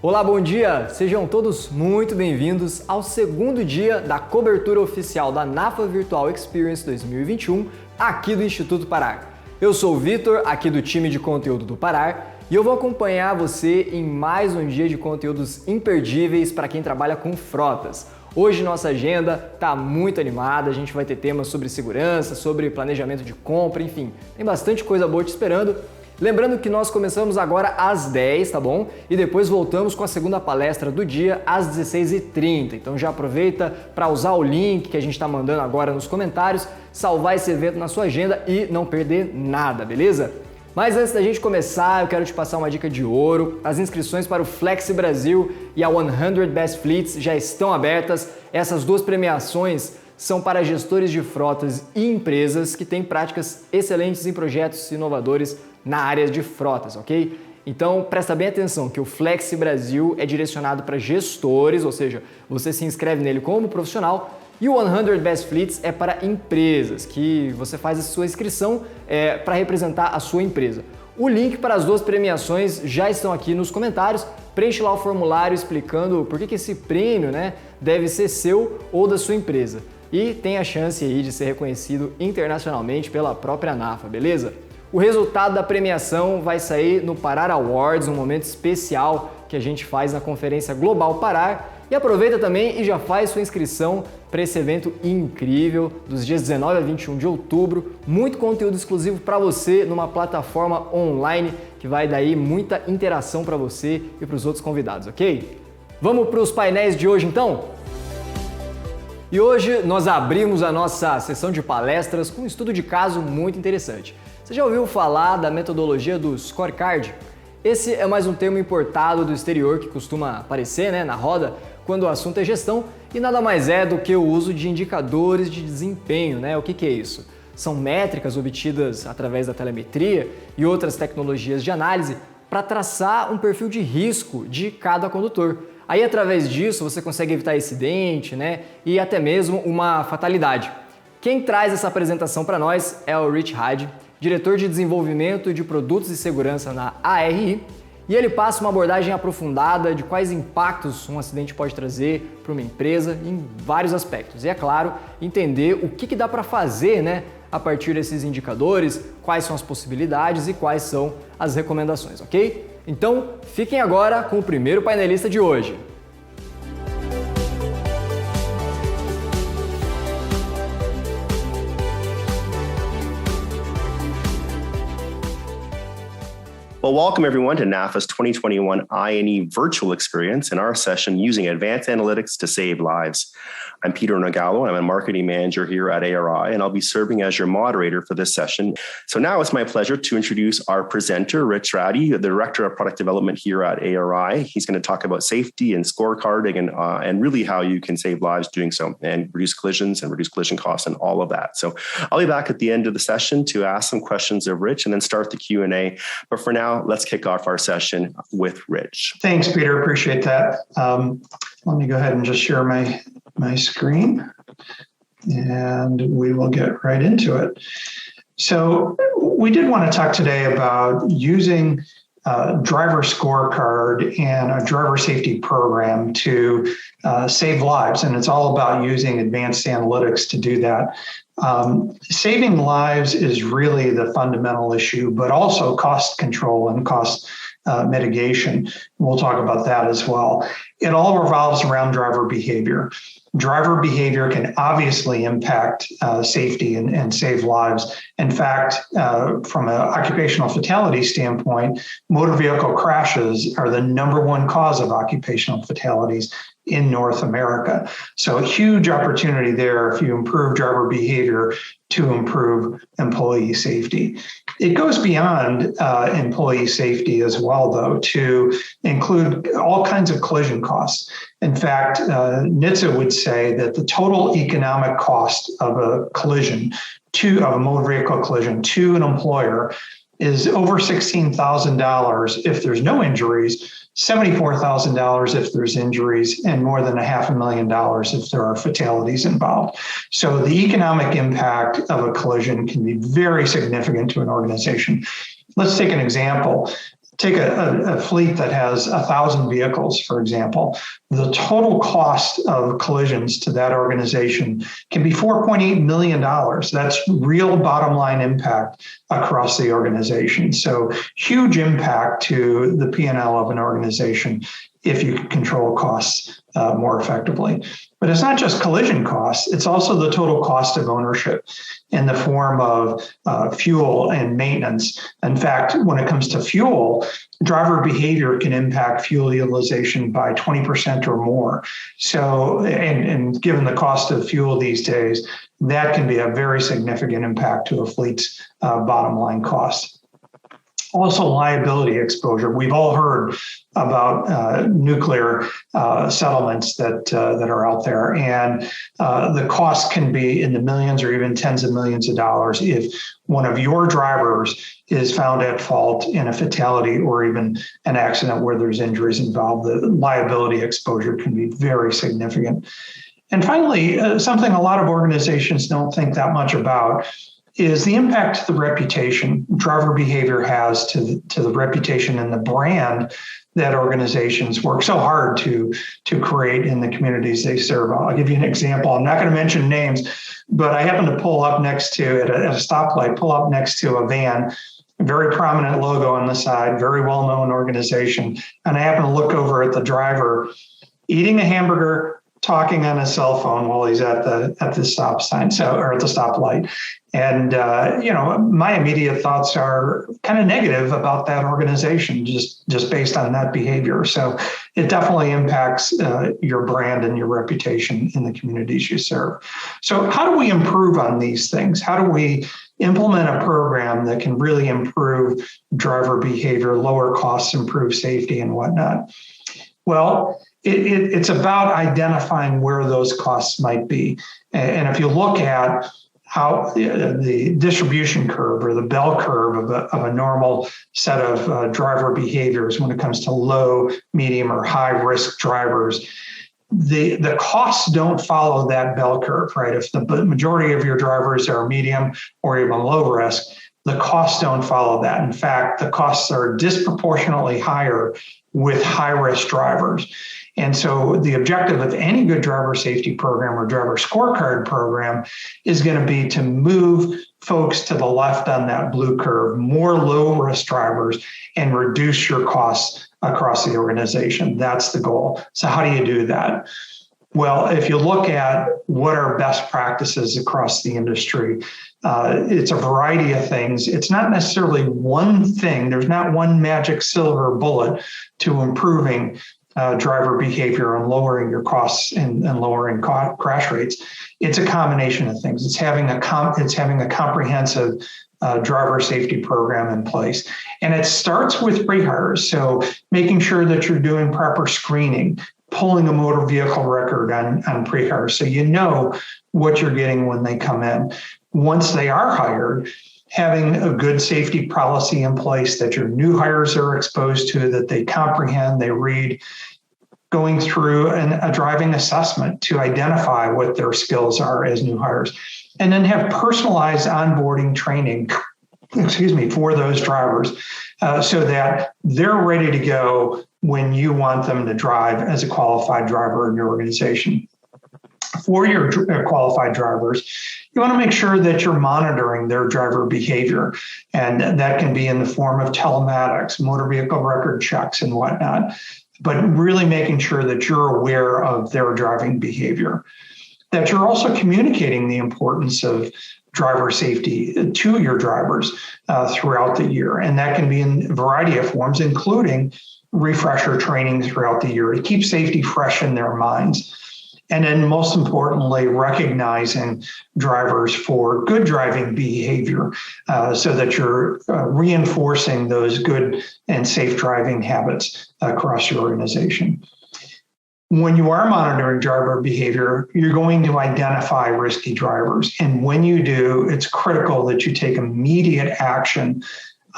Olá, bom dia! Sejam todos muito bem-vindos ao segundo dia da cobertura oficial da NAFA Virtual Experience 2021 aqui do Instituto PARAR. Eu sou o Vitor, aqui do time de conteúdo do PARAR, e eu vou acompanhar você em mais um dia de conteúdos imperdíveis para quem trabalha com frotas. Hoje nossa agenda está muito animada, a gente vai ter temas sobre segurança, sobre planejamento de compra, enfim, tem bastante coisa boa te esperando. Lembrando que nós começamos agora às 10, tá bom? E depois voltamos com a segunda palestra do dia às 16h30. Então já aproveita para usar o link que a gente está mandando agora nos comentários, salvar esse evento na sua agenda e não perder nada, beleza? Mas antes da gente começar, eu quero te passar uma dica de ouro. As inscrições para o Flexi Brasil e a 100 Best Fleets já estão abertas. Essas duas premiações são para gestores de frotas e empresas que têm práticas excelentes em projetos inovadores na área de frotas, ok? Então presta bem atenção que o Flexi Brasil é direcionado para gestores, ou seja, você se inscreve nele como profissional, e o 100 Best Fleets é para empresas, que você faz a sua inscrição para representar a sua empresa. O link para as duas premiações já estão aqui nos comentários. Preenche lá o formulário explicando por que esse prêmio, deve ser seu ou da sua empresa. E tem a chance aí de ser reconhecido internacionalmente pela própria NAFA, beleza? O resultado da premiação vai sair no PARAR Awards, um momento especial que a gente faz na Conferência Global PARAR. E aproveita também e já faz sua inscrição para esse evento incrível dos dias 19 a 21 de outubro. Muito conteúdo exclusivo para você numa plataforma online que vai dar aí muita interação para você e para os outros convidados, ok? Vamos para os painéis de hoje então? E hoje nós abrimos a nossa sessão de palestras com um estudo de caso muito interessante. Você já ouviu falar da metodologia do Scorecard? Esse é mais um termo importado do exterior que costuma aparecer na roda quando o assunto é gestão e nada mais é do que o uso de indicadores de desempenho, O que é isso? São métricas obtidas através da telemetria e outras tecnologias de análise para traçar um perfil de risco de cada condutor. Aí, através disso, você consegue evitar acidente, e até mesmo uma fatalidade. Quem traz essa apresentação para nós é o Rich Hyde, diretor de desenvolvimento de produtos e segurança na ARI, e ele passa uma abordagem aprofundada de quais impactos um acidente pode trazer para uma empresa em vários aspectos. E, é claro, entender o que dá para fazer, a partir desses indicadores, quais são as possibilidades e quais são as recomendações, ok? Então, fiquem agora com o primeiro painelista de hoje. Well, welcome everyone to NAFA's 2021 I&E virtual experience in our session using advanced analytics to save lives. I'm Peter Nagallo. I'm a marketing manager here at ARI, and I'll be serving as your moderator for this session. So now it's my pleasure to introduce our presenter, Rich Ratty, the Director of Product Development here at ARI. He's going to talk about safety and scorecarding and really how you can save lives doing so and reduce collisions and reduce collision costs and all of that. So I'll be back at the end of the session to ask some questions of Rich and then start the Q&A. But for now, let's kick off our session with Rich. Thanks, Peter. Appreciate that. Let me go ahead and just share my screen, and we will get right into it. So we did want to talk today about using driver scorecard and a driver safety program to save lives, and it's all about using advanced analytics to do that. Saving lives is really the fundamental issue, but also cost control and cost mitigation. We'll talk about that as well. It all revolves around driver behavior. Driver behavior can obviously impact safety and save lives. In fact, from an occupational fatality standpoint, motor vehicle crashes are the number one cause of occupational fatalities. in North America. So a huge opportunity there if you improve driver behavior to improve employee safety. It goes beyond employee safety as well, though, to include all kinds of collision costs. In fact, NHTSA would say that the total economic cost of a collision, of a motor vehicle collision to an employer is over $16,000 if there's no injuries, $74,000 if there's injuries, and more than $500,000 if there are fatalities involved. So the economic impact of a collision can be very significant to an organization. Let's take an example. Take a fleet that has 1,000 vehicles, for example. The total cost of collisions to that organization can be $4.8 million. That's real bottom line impact across the organization. So huge impact to the P&L of an organization if you can control costs more effectively. But it's not just collision costs, it's also the total cost of ownership in the form of fuel and maintenance. In fact, when it comes to fuel, driver behavior can impact fuel utilization by 20% or more. So, and given the cost of fuel these days, that can be a very significant impact to a fleet's bottom line costs. Also, liability exposure. We've all heard about nuclear settlements that are out there, and the cost can be in the millions or even tens of millions of dollars if one of your drivers is found at fault in a fatality or even an accident where there's injuries involved. The liability exposure can be very significant. And finally, something a lot of organizations don't think that much about is the impact to the reputation driver behavior has to the reputation and the brand that organizations work so hard to create in the communities they serve. I'll give you an example. I'm not going to mention names, but I happen to pull up next to, at a stoplight, pull up next to a van, a very prominent logo on the side, very well-known organization. And I happen to look over at the driver eating a hamburger, talking on his cell phone while he's at the stop sign, or at the stoplight. And, my immediate thoughts are kind of negative about that organization, just based on that behavior. So it definitely impacts your brand and your reputation in the communities you serve. So how do we improve on these things? How do we implement a program that can really improve driver behavior, lower costs, improve safety and whatnot? Well, it's about identifying where those costs might be. And if you look at how the distribution curve or the bell curve of a normal set of driver behaviors when it comes to low, medium, or high risk drivers, the costs don't follow that bell curve, right? If the majority of your drivers are medium or even low risk, the costs don't follow that. In fact, the costs are disproportionately higher with high risk drivers. And so the objective of any good driver safety program or driver scorecard program is going to be to move folks to the left on that blue curve, more low risk drivers, and reduce your costs across the organization. That's the goal. So how do you do that? Well, if you look at what are best practices across the industry, it's a variety of things. It's not necessarily one thing. There's not one magic silver bullet to improving driver behavior and lowering your costs and lowering crash rates. It's a combination of things. It's having a comprehensive driver safety program in place. And it starts with pre-hires. So making sure that you're doing proper screening, pulling a motor vehicle record on pre-hire so you know what you're getting when they come in. Once they are hired, having a good safety policy in place that your new hires are exposed to, that they comprehend, they read, going through a driving assessment to identify what their skills are as new hires, and then have personalized onboarding training, for those drivers so that they're ready to go when you want them to drive as a qualified driver in your organization. For your qualified drivers, you want to make sure that you're monitoring their driver behavior. And that can be in the form of telematics, motor vehicle record checks and whatnot, but really making sure that you're aware of their driving behavior. That you're also communicating the importance of driver safety to your drivers throughout the year. And that can be in a variety of forms, including refresher training throughout the year to keep safety fresh in their minds. And then most importantly, recognizing drivers for good driving behavior so that you're reinforcing those good and safe driving habits across your organization. When you are monitoring driver behavior, you're going to identify risky drivers. And when you do, it's critical that you take immediate action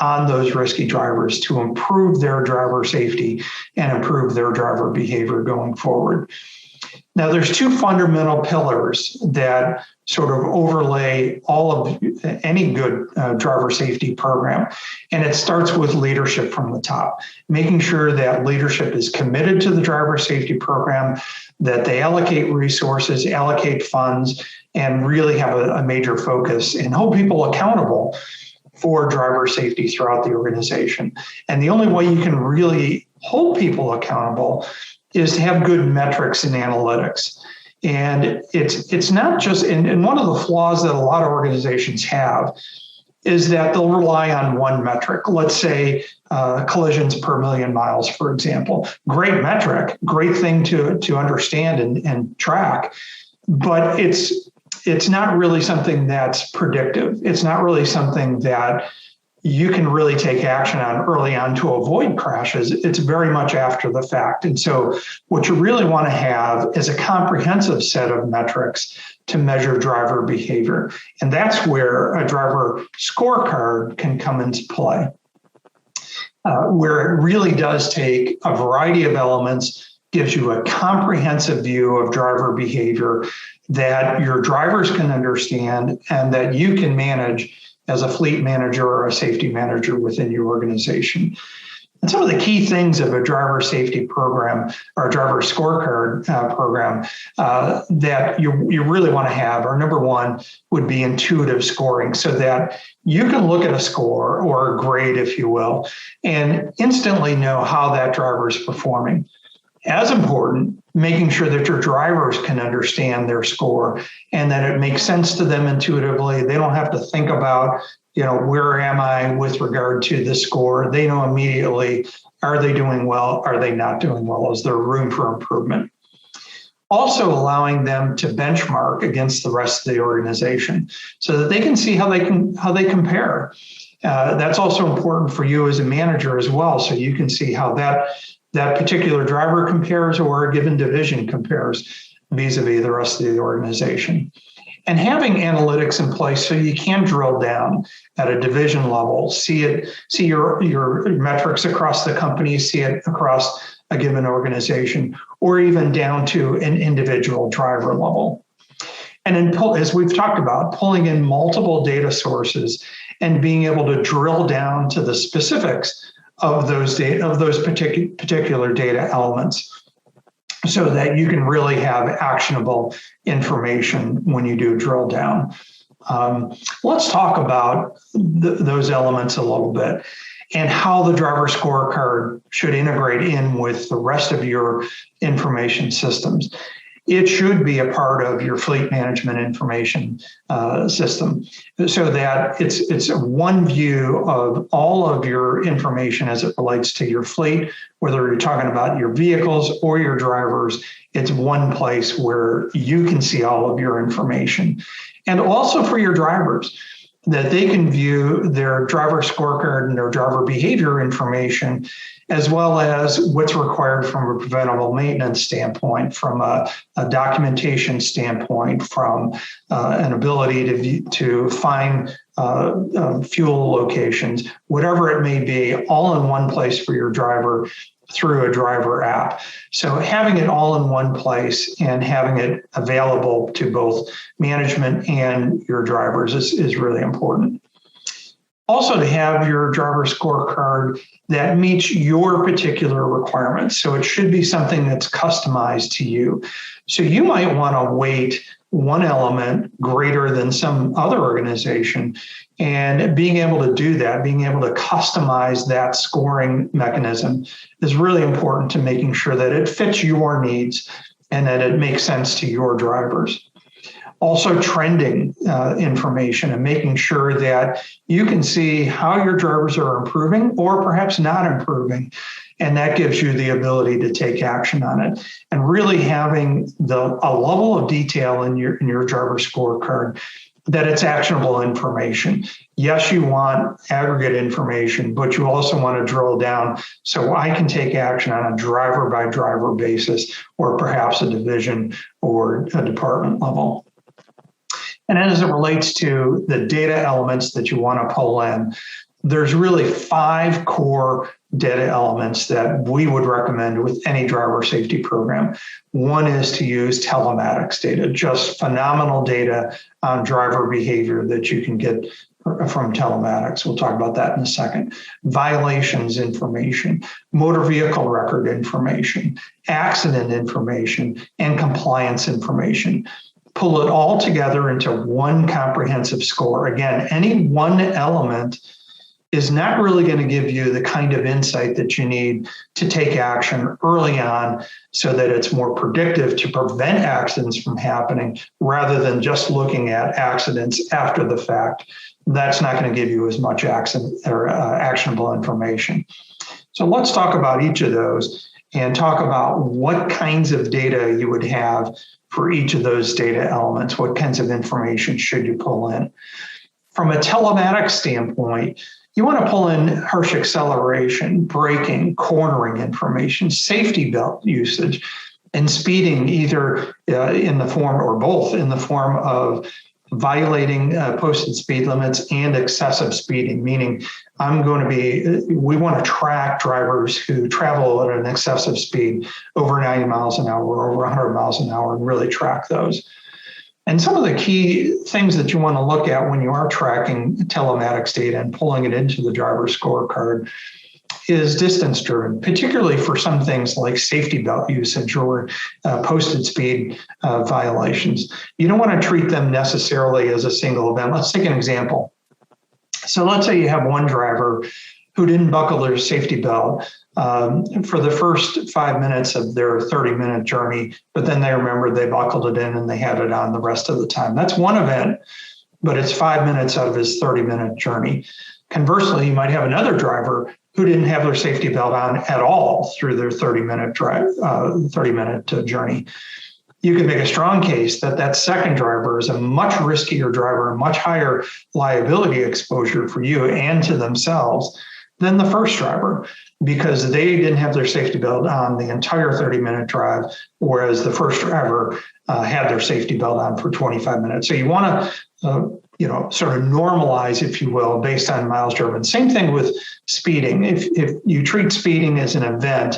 on those risky drivers to improve their driver safety and improve their driver behavior going forward. Now, there's two fundamental pillars that sort of overlay all of any good driver safety program. And it starts with leadership from the top, making sure that leadership is committed to the driver safety program, that they allocate resources, allocate funds, and really have a major focus and hold people accountable for driver safety throughout the organization. And the only way you can really hold people accountable is to have good metrics and analytics. And it's not just, and one of the flaws that a lot of organizations have is that they'll rely on one metric. Let's say collisions per million miles, for example. Great metric, great thing to understand and track, but it's not really something that's predictive. It's not really something that you can really take action on early on to avoid crashes. It's very much after the fact. And so what you really want to have is a comprehensive set of metrics to measure driver behavior. And that's where a driver scorecard can come into play, where it really does take a variety of elements, gives you a comprehensive view of driver behavior that your drivers can understand and that you can manage as a fleet manager or a safety manager within your organization. And some of the key things of a driver safety program or a driver scorecard program that you really want to have are, number one, would be intuitive scoring, so that you can look at a score or a grade, if you will, and instantly know how that driver is performing. As important, making sure that your drivers can understand their score and that it makes sense to them intuitively. They don't have to think about, where am I with regard to the score? They know immediately, are they doing well? Are they not doing well? Is there room for improvement? Also allowing them to benchmark against the rest of the organization so that they can see how they compare. That's also important for you as a manager as well, so you can see how that particular driver compares or a given division compares vis-a-vis the rest of the organization. And having analytics in place so you can drill down at a division level, see your metrics across the company, see it across a given organization, or even down to an individual driver level. And then, as we've talked about, pulling in multiple data sources and being able to drill down to the specifics of those particular data elements, so that you can really have actionable information when you do drill down. Let's talk about those elements a little bit and how the driver scorecard should integrate in with the rest of your information systems. It should be a part of your fleet management information system, so that it's one view of all of your information as it relates to your fleet, whether you're talking about your vehicles or your drivers. It's one place where you can see all of your information. And also for your drivers, that they can view their driver scorecard and their driver behavior information, as well as what's required from a preventable maintenance standpoint, from a documentation standpoint, from an ability to find fuel locations, whatever it may be, all in one place for your driver through a driver app. So having it all in one place and having it available to both management and your drivers is really important. Also, to have your driver scorecard that meets your particular requirements. So it should be something that's customized to you. So you might want to weight one element greater than some other organization, and being able to do that, being able to customize that scoring mechanism is really important to making sure that it fits your needs and that it makes sense to your drivers. Also, trending information and making sure that you can see how your drivers are improving or perhaps not improving, And that gives you the ability to take action on it. And really having a level of detail in your driver scorecard that it's actionable information. Yes, you want aggregate information, but you also want to drill down so I can take action on a driver by driver basis, or perhaps a division or a department level. And as it relates to the data elements that you want to pull in, there's really 5 core data elements that we would recommend with any driver safety program. One is to use telematics data, just phenomenal data on driver behavior that you can get from telematics. We'll talk about that in a second. Violations information, motor vehicle record information, accident information, and compliance information. Pull it all together into one comprehensive score. Again, any one element is not really going to give you the kind of insight that you need to take action early on so that it's more predictive to prevent accidents from happening rather than just looking at accidents after the fact. That's not going to give you as much actionable information. So let's talk about each of those and talk about what kinds of data you would have for each of those data elements. What kinds of information should you pull in? From a telematics standpoint, you want to pull in harsh acceleration, braking, cornering information, safety belt usage, and speeding, either in the form or both in the form of violating posted speed limits and excessive speeding, meaning we want to track drivers who travel at an excessive speed over 90 miles an hour or over 100 miles an hour and really track those. And some of the key things that you want to look at when you are tracking telematics data and pulling it into the driver scorecard is distance driven, particularly for some things like safety belt usage or posted speed violations. You don't want to treat them necessarily as a single event. Let's take an example. So let's say you have one driver who didn't buckle their safety belt for the first 5 minutes of their 30-minute journey, but then they remembered they buckled it in and they had it on the rest of the time. That's one event, but it's 5 minutes out of his 30-minute journey. Conversely, you might have another driver who didn't have their safety belt on at all through their 30-minute journey. You can make a strong case that that second driver is a much riskier driver and much higher liability exposure for you and to themselves than the first driver, because they didn't have their safety belt on the entire 30-minute drive, whereas the first driver had their safety belt on for 25 minutes. So you want to sort of normalize, if you will, based on miles driven. Same thing with speeding. If you treat speeding as an event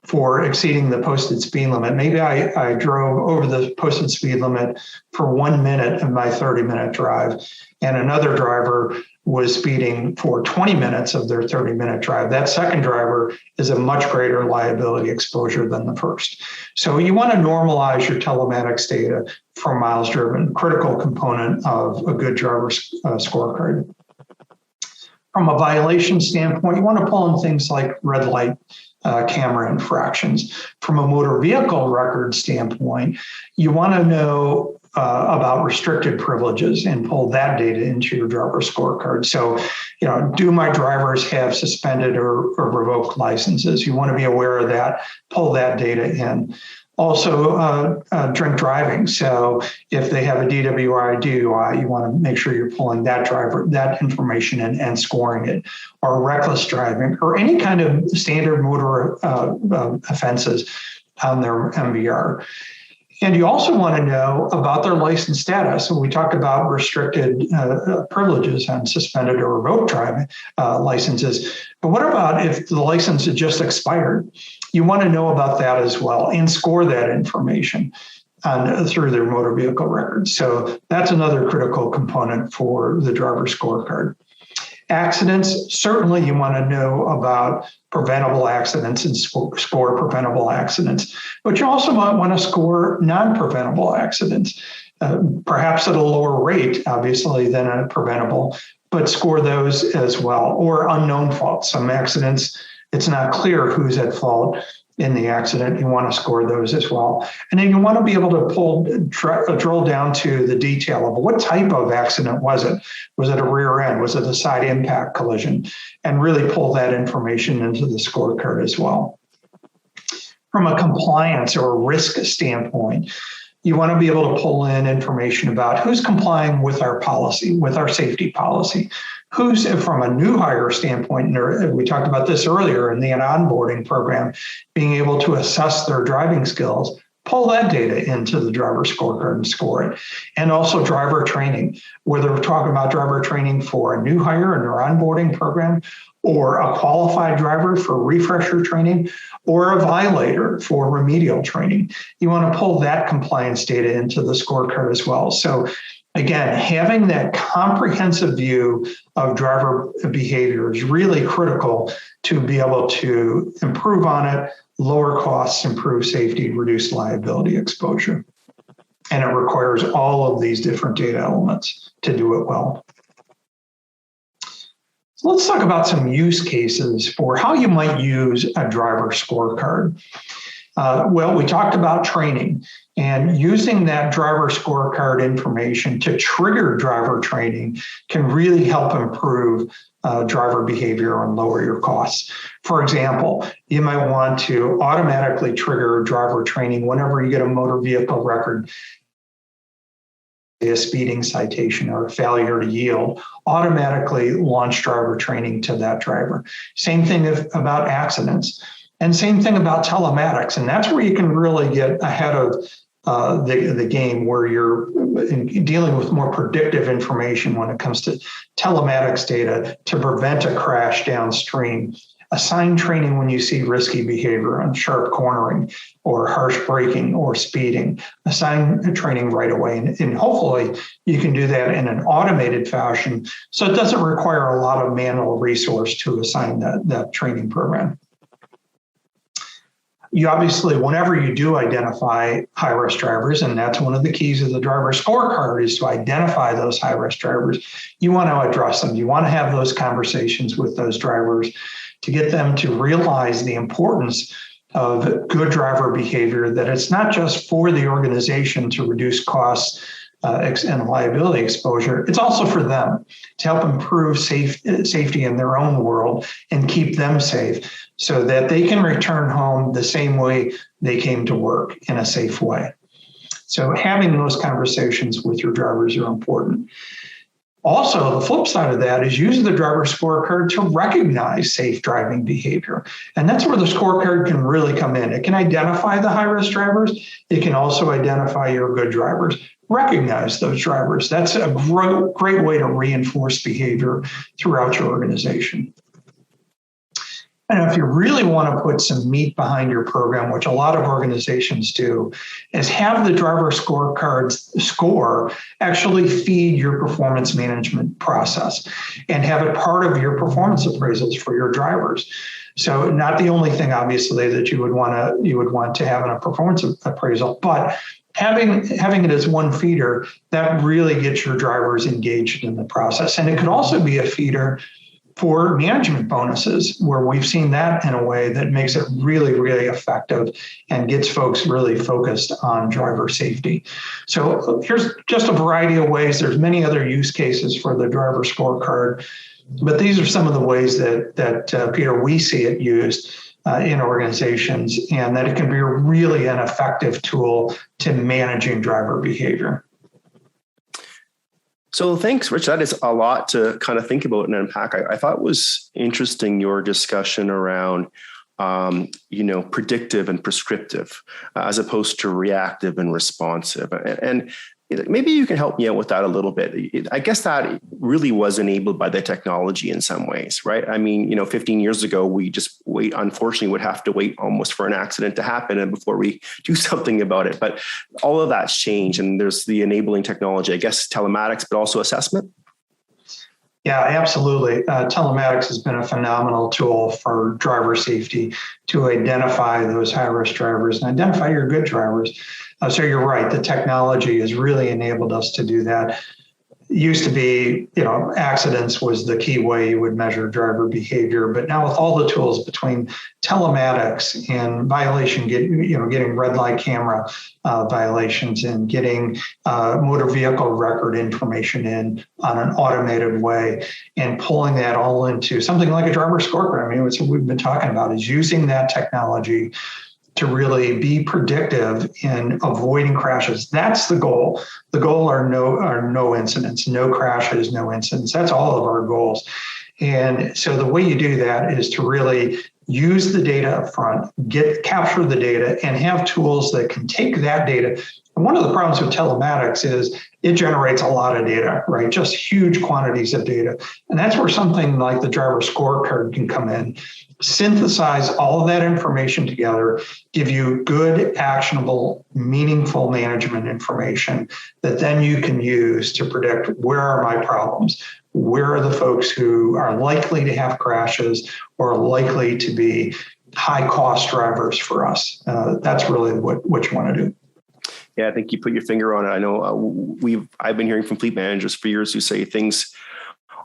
for exceeding the posted speed limit, maybe I drove over the posted speed limit for 1 minute of my 30-minute drive, and another driver was speeding for 20 minutes of their 30-minute drive. That second driver is a much greater liability exposure than the first. So you want to normalize your telematics data for miles driven, critical component of a good driver scorecard. From a violation standpoint, you want to pull in things like red light camera infractions. From a motor vehicle record standpoint, you want to know about restricted privileges and pull that data into your driver scorecard. So, do my drivers have suspended or revoked licenses? You want to be aware of that, pull that data in. Also, drink driving. So if they have a DWI, DUI, you want to make sure you're pulling that information in and scoring it, or reckless driving, or any kind of standard motor offenses on their MVR. And you also want to know about their license status. So we talked about restricted privileges on suspended or revoked driving licenses. But what about if the license had just expired? You want to know about that as well and score that information through their motor vehicle records. So that's another critical component for the driver scorecard. Accidents, certainly you want to know about preventable accidents and score preventable accidents, but you also might want to score non-preventable accidents, perhaps at a lower rate, obviously, than a preventable, but score those as well, or unknown faults. Some accidents, it's not clear who's at fault, in the accident. You want to score those as well. And then you want to be able to drill down to the detail of what type of accident was it? Was it a rear end? Was it a side impact collision? And really pull that information into the scorecard as well. From a compliance or risk standpoint, you want to be able to pull in information about who's complying with our policy, with our safety policy. Who's, from a new hire standpoint, and we talked about this earlier in the onboarding program, being able to assess their driving skills, pull that data into the driver scorecard and score it. And also driver training, whether we're talking about driver training for a new hire in our onboarding program, or a qualified driver for refresher training, or a violator for remedial training. You want to pull that compliance data into the scorecard as well. So again, having that comprehensive view of driver behavior is really critical to be able to improve on it, lower costs, improve safety, reduce liability exposure. And it requires all of these different data elements to do it well. So let's talk about some use cases for how you might use a driver scorecard. Well, we talked about training and using that driver scorecard information to trigger driver training can really help improve driver behavior and lower your costs. For example, you might want to automatically trigger driver training whenever you get a motor vehicle record, a speeding citation or a failure to yield, automatically launch driver training to that driver. Same thing about accidents. And same thing about telematics. And that's where you can really get ahead of the game, where you're dealing with more predictive information when it comes to telematics data to prevent a crash downstream. Assign training when you see risky behavior on sharp cornering or harsh braking or speeding. Assign training right away. And hopefully you can do that in an automated fashion so it doesn't require a lot of manual resource to assign that training program. You obviously, whenever you do identify high-risk drivers, and that's one of the keys of the driver scorecard is to identify those high-risk drivers, you want to address them. You want to have those conversations with those drivers to get them to realize the importance of good driver behavior, that it's not just for the organization to reduce costs and liability exposure, it's also for them to help improve safety in their own world and keep them safe so that they can return home the same way they came to work, in a safe way. So having those conversations with your drivers are important. Also, the flip side of that is use the driver scorecard to recognize safe driving behavior. And that's where the scorecard can really come in. It can identify the high-risk drivers. It can also identify your good drivers. Recognize those drivers. That's a great way to reinforce behavior throughout your organization. And if you really want to put some meat behind your program, which a lot of organizations do, is have the driver scorecard score actually feed your performance management process and have it part of your performance appraisals for your drivers. So not the only thing, obviously, that you would want to have in a performance appraisal, but having it as one feeder, that really gets your drivers engaged in the process. And it could also be a feeder for management bonuses, where we've seen that in a way that makes it really, really effective and gets folks really focused on driver safety. So here's just a variety of ways. There's many other use cases for the driver scorecard, but these are some of the ways that Peter, we see it used in organizations, and that it can be really an effective tool to managing driver behavior. So thanks, Rich. That is a lot to kind of think about and unpack. I thought it was interesting, your discussion around, predictive and prescriptive, as opposed to reactive and responsive. And maybe you can help me out with that a little bit. I guess that really was enabled by the technology in some ways, right? I mean, 15 years ago, we just unfortunately would have to wait almost for an accident to happen and before we do something about it. But all of that's changed, and there's the enabling technology, I guess, telematics, but also assessment. Yeah, absolutely. Telematics has been a phenomenal tool for driver safety to identify those high-risk drivers and identify your good drivers. So you're right, the technology has really enabled us to do that. used to be, accidents was the key way you would measure driver behavior. But now with all the tools between telematics and violation, getting red light camera violations and getting motor vehicle record information in on an automated way and pulling that all into something like a driver scorecard. I mean, what we've been talking about is using that technology to really be predictive in avoiding crashes. That's the goal. The goal are no incidents, no crashes, no incidents. That's all of our goals. And so the way you do that is to really use the data up front, capture the data, and have tools that can take that data. And one of the problems with telematics is it generates a lot of data, right? Just huge quantities of data. And that's where something like the driver scorecard can come in, synthesize all of that information together, give you good, actionable, meaningful management information that then you can use to predict where are my problems, where are the folks who are likely to have crashes or likely to be high cost drivers for us. That's really what you want to do. Yeah, I think you put your finger on it. I know I've been hearing from fleet managers for years who say things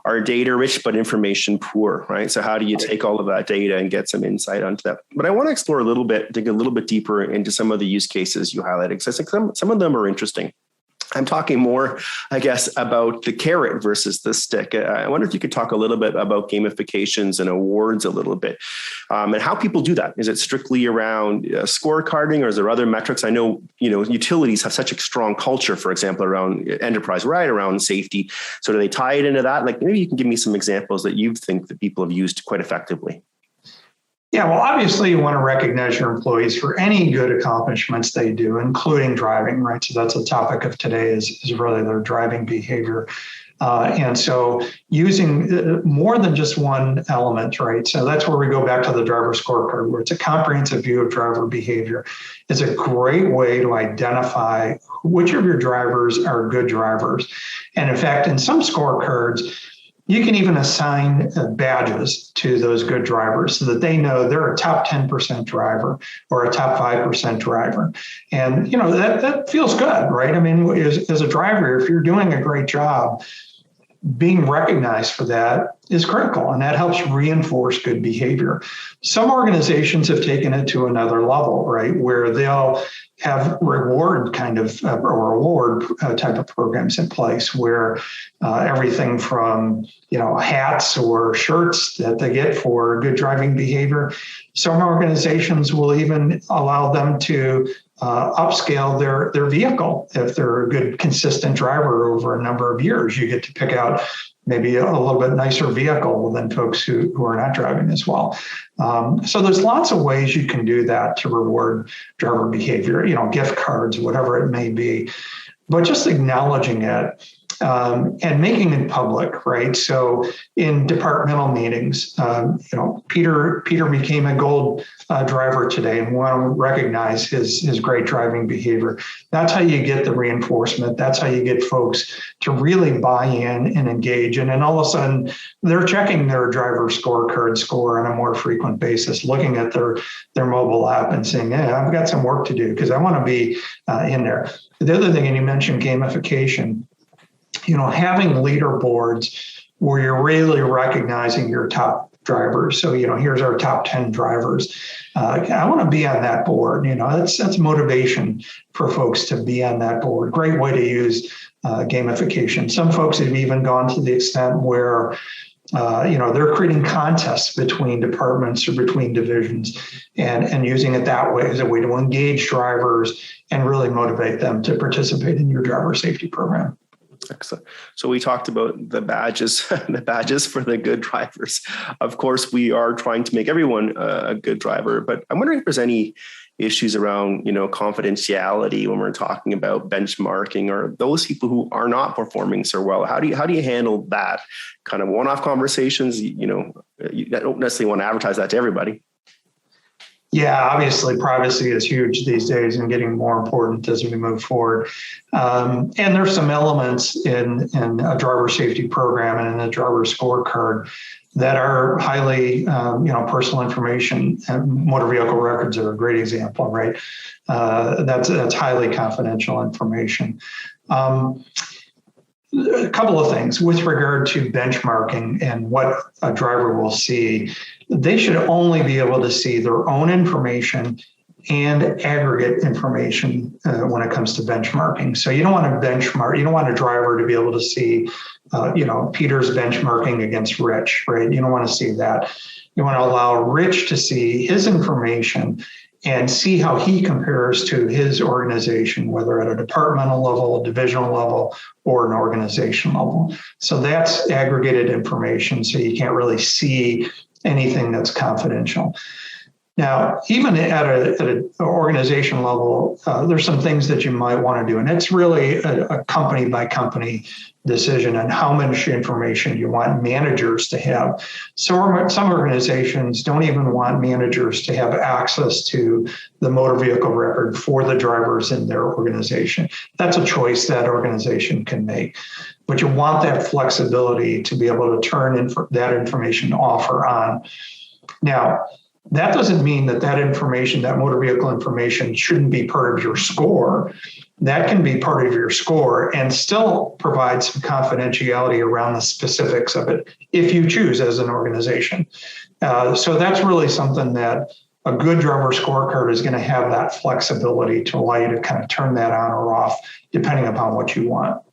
are data rich, but information poor, right? So how do you take all of that data and get some insight onto that? But I want to explore a little bit, dig a little bit deeper into some of the use cases you highlighted, because I think some of them are interesting. I'm talking more, I guess, about the carrot versus the stick. I wonder if you could talk a little bit about gamifications and awards a little bit, and how people do that. Is it strictly around scorecarding, or is there other metrics? I know, utilities have such a strong culture, for example, around enterprise, right, around safety. So do they tie it into that? Like, maybe you can give me some examples that you think that people have used quite effectively. Yeah, well, obviously you want to recognize your employees for any good accomplishments they do, including driving, right? So that's the topic of today is really their driving behavior. And so using more than just one element, right? So that's where we go back to the driver scorecard, where it's a comprehensive view of driver behavior. It's a great way to identify which of your drivers are good drivers. And in fact, in some scorecards, you can even assign badges to those good drivers so that they know they're a top 10% driver or a top 5% driver. And, that feels good, right? I mean, as a driver, if you're doing a great job, being recognized for that is critical, and that helps reinforce good behavior. Some organizations have taken it to another level, right, where they'll have reward type of programs in place where everything from hats or shirts that they get for good driving behavior. Some organizations will even allow them to upscale their vehicle. If they're a good, consistent driver over a number of years, you get to pick out maybe a little bit nicer vehicle than folks who are not driving as well. So there's lots of ways you can do that to reward driver behavior, gift cards, whatever it may be, but just acknowledging it. And making it public, right? So in departmental meetings, Peter became a gold driver today, and we want to recognize his great driving behavior. That's how you get the reinforcement. That's how you get folks to really buy in and engage. And then all of a sudden, they're checking their driver scorecard score on a more frequent basis, looking at their mobile app and saying, "Hey, I've got some work to do because I want to be in there." The other thing, and you mentioned gamification. Having leaderboards where you're really recognizing your top drivers. So, here's our top 10 drivers. I want to be on that board. That's motivation for folks to be on that board. Great way to use gamification. Some folks have even gone to the extent where they're creating contests between departments or between divisions and using it that way as a way to engage drivers and really motivate them to participate in your driver safety program. Excellent. So we talked about the badges for the good drivers. Of course, we are trying to make everyone a good driver, but I'm wondering if there's any issues around, confidentiality when we're talking about benchmarking or those people who are not performing so well. How do you handle that kind of one-off conversations? You don't necessarily want to advertise that to everybody. Yeah, obviously privacy is huge these days and getting more important as we move forward. And there's some elements in a driver safety program and in a driver scorecard that are highly, personal information. And motor vehicle records are a great example, right? That's highly confidential information. a couple of things with regard to benchmarking and what a driver will see. They should only be able to see their own information and aggregate information when it comes to benchmarking. So you don't want to benchmark, you don't want a driver to be able to see, Peter's benchmarking against Rich, right? You don't want to see that. You want to allow Rich to see his information and see how he compares to his organization, whether at a departmental level, a divisional level, or an organization level. So that's aggregated information, so you can't really see anything that's confidential. Now, even at an organization level, there's some things that you might want to do, and it's really a company by company decision on how much information you want managers to have. So some organizations don't even want managers to have access to the motor vehicle record for the drivers in their organization. That's a choice that organization can make. But you want that flexibility to be able to turn that information off or on. Now, that doesn't mean that information, that motor vehicle information, shouldn't be part of your score. That can be part of your score and still provide some confidentiality around the specifics of it if you choose as an organization. So that's really something that a good driver scorecard is going to have, that flexibility to allow you to kind of turn that on or off depending upon what you want.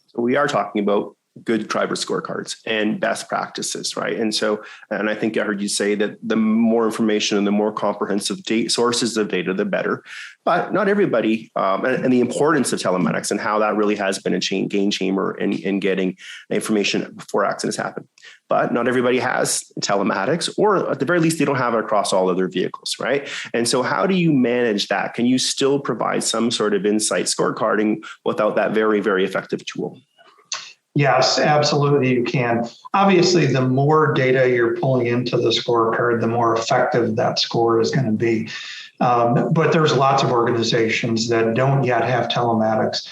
So we are talking about good driver scorecards and best practices, right? And I think I heard you say that the more information and the more comprehensive sources of data, the better. But not everybody, and the importance of telematics and how that really has been a game changer in getting information before accidents happen. But not everybody has telematics, or at the very least, they don't have it across all of their vehicles, right? And so how do you manage that? Can you still provide some sort of insight scorecarding without that very, very effective tool? Yes, absolutely you can. Obviously, the more data you're pulling into the scorecard, the more effective that score is going to be. But there's lots of organizations that don't yet have telematics.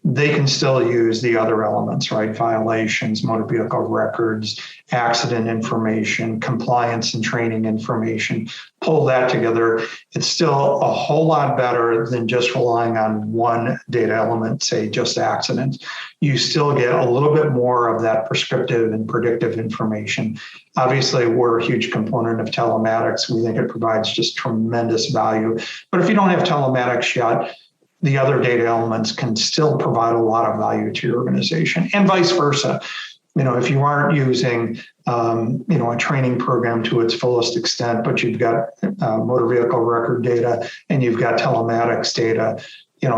They can still use the other elements, right? Violations, motor vehicle records, accident information, compliance and training information. Pull that together. It's still a whole lot better than just relying on one data element, say just accidents. You still get a little bit more of that prescriptive and predictive information. Obviously, we're a huge component of telematics. We think it provides just tremendous value. But if you don't have telematics yet, the other data elements can still provide a lot of value to your organization, and vice versa. If you aren't using, a training program to its fullest extent, but you've got motor vehicle record data and you've got telematics data,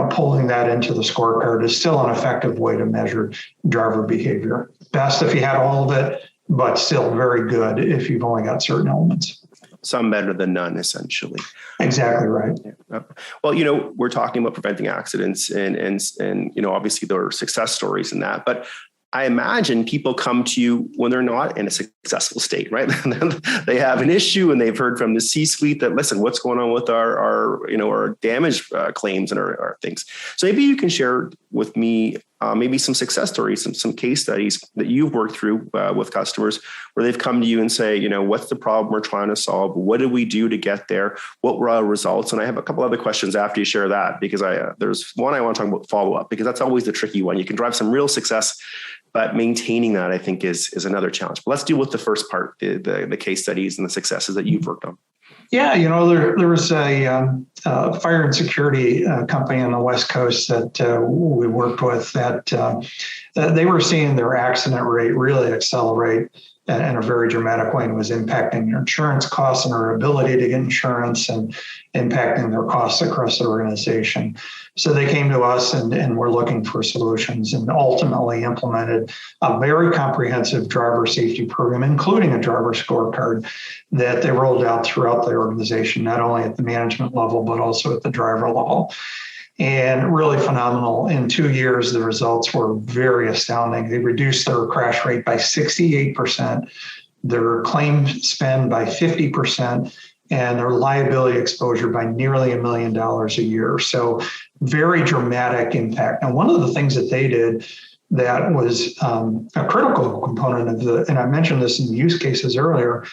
pulling that into the scorecard is still an effective way to measure driver behavior. Best if you had all of it, but still very good if you've only got certain elements. Some better than none, essentially. Exactly right. Yeah. Well, we're talking about preventing accidents, and obviously there are success stories in that. But I imagine people come to you when they're not in a successful state, right? They have an issue and they've heard from the C-suite that, listen, what's going on with our damage claims and our things. So maybe you can share with me maybe some success stories, some case studies that you've worked through with customers where they've come to you and say, what's the problem we're trying to solve? What did we do to get there? What were our results? And I have a couple other questions after you share that, because there's one I want to talk about follow-up, because that's always the tricky one. You can drive some real success, but maintaining that, I think, is another challenge. But let's deal with the first part, the case studies and the successes that you've worked on. Yeah, there was a fire and security company on the West Coast that we worked with that they were seeing their accident rate really accelerate in a very dramatic way, and was impacting their insurance costs and their ability to get insurance and impacting their costs across the organization. So they came to us and were looking for solutions, and ultimately implemented a very comprehensive driver safety program, including a driver scorecard that they rolled out throughout the organization, not only at the management level, but also at the driver level. And really phenomenal. In 2 years, the results were very astounding. They reduced their crash rate by 68%, their claim spend by 50%, and their liability exposure by nearly $1 million a year. So very dramatic impact. Now, one of the things that they did that was a critical component of and I mentioned this in the use cases earlier,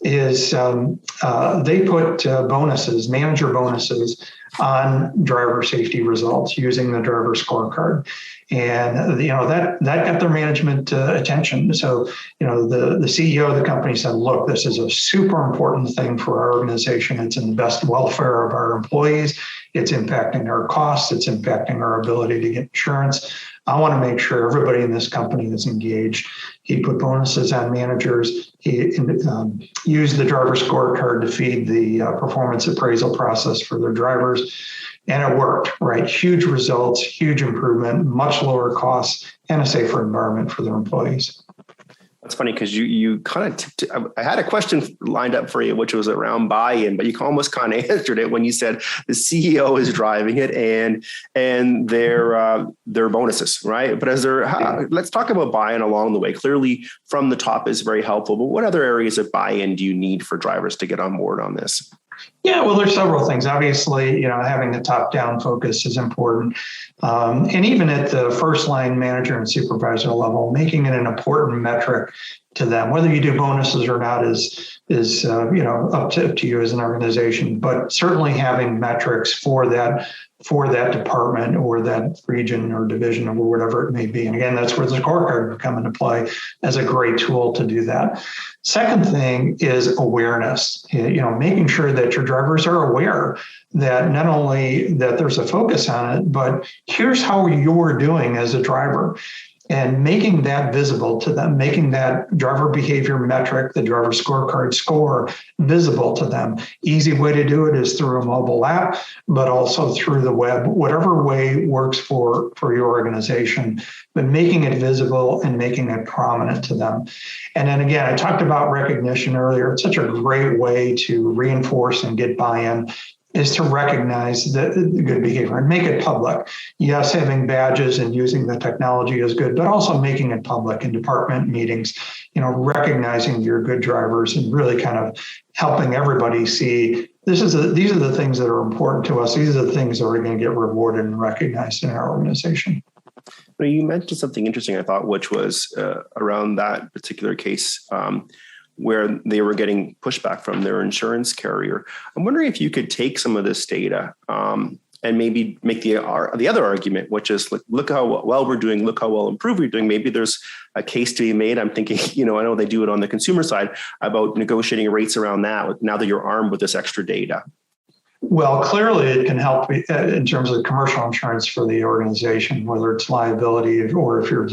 is they put manager bonuses on driver safety results using the driver scorecard. And that got their management attention. So the CEO of the company said, look, this is a super important thing for our organization. It's in the best welfare of our employees. It's impacting our costs. It's impacting our ability to get insurance. I want to make sure everybody in this company is engaged. He put bonuses on managers. He used the driver scorecard to feed the performance appraisal process for their drivers. And it worked, right? Huge results, huge improvement, much lower costs, and a safer environment for their employees. That's funny because you kind of I had a question lined up for you, which was around buy-in, but you almost kind of answered it when you said the CEO is driving it and their bonuses, right? But let's talk about buy-in along the way. Clearly, from the top is very helpful, but what other areas of buy-in do you need for drivers to get on board on this? Yeah, well, there's several things. Obviously, having the top-down focus is important. And even at the first line manager and supervisor level, making it an important metric to them. Whether you do bonuses or not is up to you as an organization. But certainly having metrics for that department or that region or division or whatever it may be. And again, that's where the scorecard would come into play as a great tool to do that. Second thing is awareness. Making sure that your drivers are aware that not only that there's a focus on it, but here's how you're doing as a driver. And making that visible to them, making that driver behavior metric, the driver scorecard score, visible to them. Easy way to do it is through a mobile app, but also through the web, whatever way works for your organization, but making it visible and making it prominent to them. And then again, I talked about recognition earlier. It's such a great way to reinforce and get buy-in is to recognize the good behavior and make it public. Yes, having badges and using the technology is good, but also making it public in department meetings, recognizing your good drivers and really kind of helping everybody see these are the things that are important to us. These are the things that are going to get rewarded and recognized in our organization. You mentioned something interesting, I thought, which was around that particular case, where they were getting pushback from their insurance carrier. I'm wondering if you could take some of this data and maybe make the other argument, which is look how well we're doing, look how well improved we're doing. Maybe there's a case to be made. I'm thinking, I know they do it on the consumer side about negotiating rates around that now that you're armed with this extra data. Well, clearly it can help in terms of commercial insurance for the organization, whether it's liability or if you're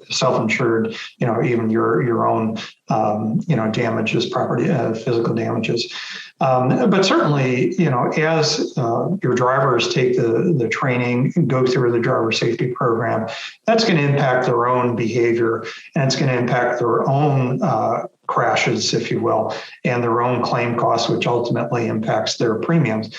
self-insured, even your own, damages, property, physical damages. But certainly, as your drivers take the training and go through the driver safety program, that's going to impact their own behavior and it's going to impact their own crashes, if you will, and their own claim costs, which ultimately impacts their premiums.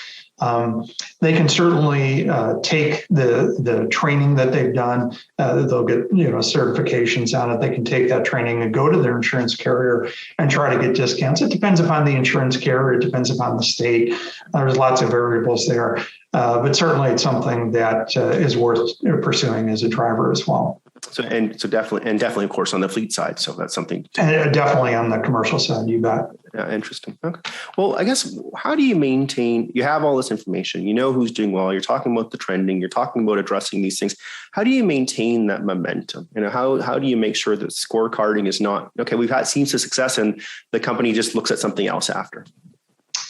They can certainly take the training that they've done. They'll get certifications on it. They can take that training and go to their insurance carrier and try to get discounts. It depends upon the insurance carrier. It depends upon the state. There's lots of variables there, but certainly it's something that is worth pursuing as a driver as well. So definitely, of course, on the fleet side. So that's something. Definitely on the commercial side, you bet. Yeah, interesting. Okay. Well, I guess, how do you maintain, you have all this information, you know who's doing well, you're talking about the trending, you're talking about addressing these things. How do you maintain that momentum? How do you make sure that scorecarding is not, okay, we've seen some success and the company just looks at something else after?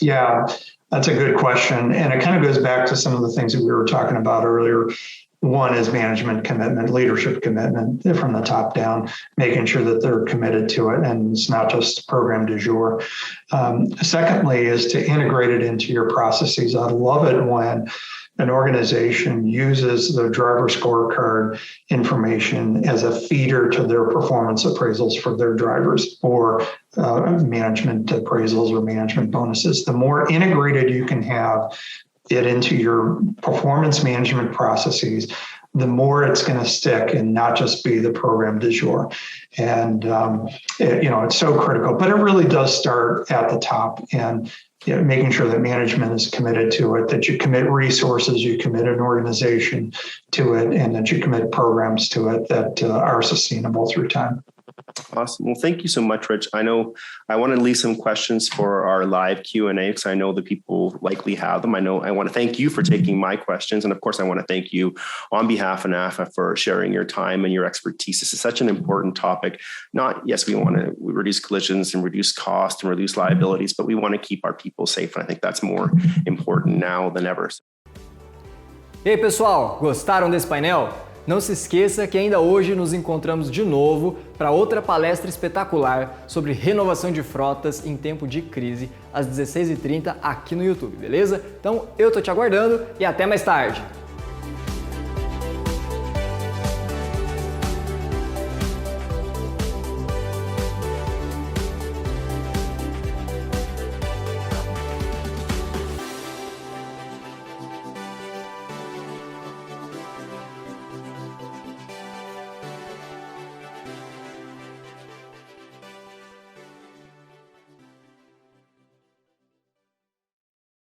Yeah, that's a good question. And it kind of goes back to some of the things that we were talking about earlier. One is management commitment, leadership commitment from the top down, making sure that they're committed to it and it's not just program du jour. Secondly is to integrate it into your processes. I love it when an organization uses the driver scorecard information as a feeder to their performance appraisals for their drivers or management appraisals or management bonuses. The more integrated you can have it into your performance management processes, the more it's going to stick and not just be the program du jour. And, it's so critical, but it really does start at the top and making sure that management is committed to it, that you commit resources, you commit an organization to it, and that you commit programs to it that are sustainable through time. Awesome. Well, thank you so much, Rich. I know I want to leave some questions for our live Q&A because I know that people likely have them. I want to thank you for taking my questions. And of course, I want to thank you on behalf of NAFA for sharing your time and your expertise. This is such an important topic. Yes, we want to reduce collisions and reduce cost and reduce liabilities, but we want to keep our people safe. And I think that's more important now than ever. E aí, pessoal, gostaram desse painel? Não se esqueça que ainda hoje nos encontramos de novo para outra palestra espetacular sobre renovação de frotas em tempo de crise, às 16h30 aqui no YouTube, beleza? Então eu tô te aguardando e até mais tarde!